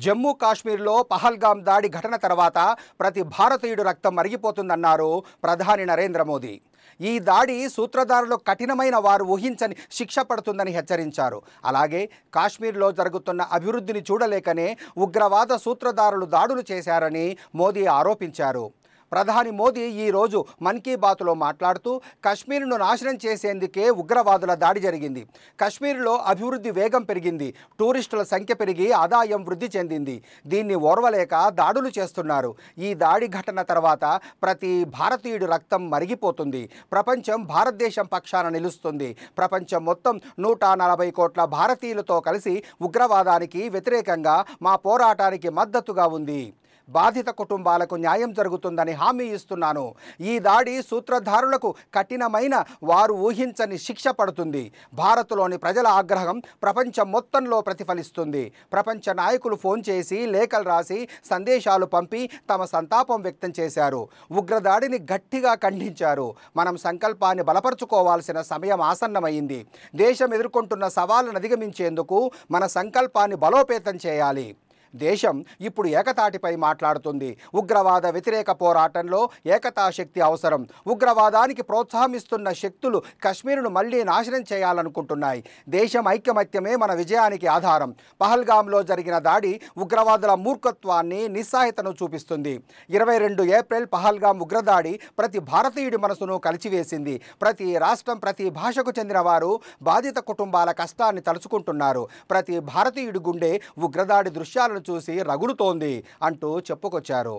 జమ్మూ కాశ్మీర్లో పహల్గాం దాడి ఘటన తర్వాత ప్రతి భారతీయుడు రక్తం మరిగిపోతుందన్నారు ప్రధాని నరేంద్ర మోదీ. ఈ దాడి సూత్రధారులు కఠినమైన వారు ఊహించని శిక్ష పడుతుందని హెచ్చరించారు. అలాగే కాశ్మీర్లో జరుగుతున్న అభివృద్ధిని చూడలేకనే ఉగ్రవాద సూత్రధారులు దాడులు చేశారని మోదీ ఆరోపించారు. ప్రధాని మోదీ ఈరోజు మన్ కీ బాత్లో మాట్లాడుతూ కశ్మీర్ను నాశనం చేసేందుకే ఉగ్రవాదుల దాడి జరిగింది. కశ్మీర్లో అభివృద్ధి వేగం పెరిగింది, టూరిస్టుల సంఖ్య పెరిగి ఆదాయం వృద్ధి చెందింది. దీన్ని ఓర్వలేక దాడులు చేస్తున్నారు. ఈ దాడి ఘటన తర్వాత ప్రతి భారతీయుడి రక్తం మరిగిపోతుంది. ప్రపంచం భారతదేశం పక్షాన నిలుస్తుంది. ప్రపంచం మొత్తం 140 కోట్ల భారతీయులతో కలిసి ఉగ్రవాదానికి వ్యతిరేకంగా మా పోరాటానికి మద్దతుగా ఉంది. బాధిత కుటుంబాలకు న్యాయం జరుగుతుందని హామీ ఇస్తున్నాను. ఈ దాడి సూత్రధారులకు కఠినమైన వారు ఊహించని శిక్ష పడుతుంది. భారత్లోని ప్రజల ఆగ్రహం ప్రపంచం మొత్తంలో ప్రతిఫలిస్తుంది. ప్రపంచ నాయకులు ఫోన్ చేసి, లేఖలు రాసి, సందేశాలు పంపి తమ సంతాపం వ్యక్తం చేశారు. ఉగ్రదాడిని గట్టిగా ఖండించారు. మనం సంకల్పాన్ని బలపరుచుకోవాల్సిన సమయం ఆసన్నమైంది. దేశం ఎదుర్కొంటున్న సవాళ్లను అధిగమించేందుకు మన సంకల్పాన్ని బలోపేతం చేయాలి. దేశం ఇప్పుడు ఏకతాటిపై మాట్లాడుతుంది. ఉగ్రవాద వ్యతిరేక పోరాటంలో ఏకతా శక్తి అవసరం. ఉగ్రవాదానికి ప్రోత్సాహమిస్తున్న శక్తులు కశ్మీర్ను మళ్లీ నాశనం చేయాలనుకుంటున్నాయి. దేశం ఐకమత్యమే మన విజయానికి ఆధారం. పహల్గాంలో జరిగిన దాడి ఉగ్రవాదుల మూర్ఖత్వాన్ని, నిస్సహాయతను చూపిస్తుంది. 22 ఏప్రిల్ పహల్గాం ఉగ్రదాడి ప్రతి భారతీయుడి మనసును కలిచివేసింది. ప్రతి రాష్ట్రం, ప్రతి భాషకు చెందిన వారు బాధిత కుటుంబాల కష్టాన్ని తలుచుకుంటున్నారు. ప్రతి భారతీయుడి గుండె ఉగ్రదాడి దృశ్యాలను చూసి రగులుతోంది అంటూ చెప్పుకొచ్చారు.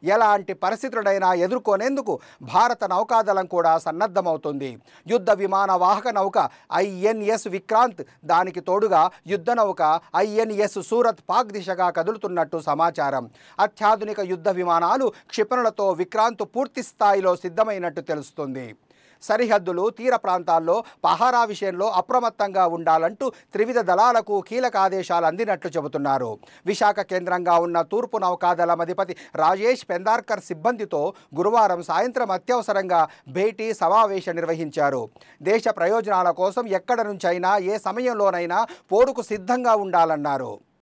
ఎలాంటి పరిస్థితులైనా ఎదుర్కొనేందుకు భారత నౌకాదళం కూడా సన్నద్ధమవుతుంది. యుద్ధ విమాన వాహక నౌక INS విక్రాంత్, దానికి తోడుగా యుద్ధ నౌక INS సూరత్ పాక్ దిశగా కదులుతున్నట్టు సమాచారం. అత్యాధునిక యుద్ధ విమానాలు, క్షిపణులతో విక్రాంత్ పూర్తి స్థాయిలో సిద్ధమైనట్టు తెలుస్తుంది. సరిహద్దులు, తీర ప్రాంతాల్లో పహారా విషయంలో అప్రమత్తంగా ఉండాలంటూ త్రివిధ దళాలకు కీలక ఆదేశాలు అందినట్లు చెబుతున్నారు. విశాఖ కేంద్రంగా ఉన్న తూర్పు నౌకాదళం అధిపతి రాజేష్ పెందార్కర్ సిబ్బందితో గురువారం సాయంత్రం అత్యవసరంగా భేటీ సమావేశం నిర్వహించారు. దేశ ప్రయోజనాల కోసం ఎక్కడ నుంచైనా, ఏ సమయంలోనైనా పోరుకు సిద్ధంగా ఉండాలన్నారు.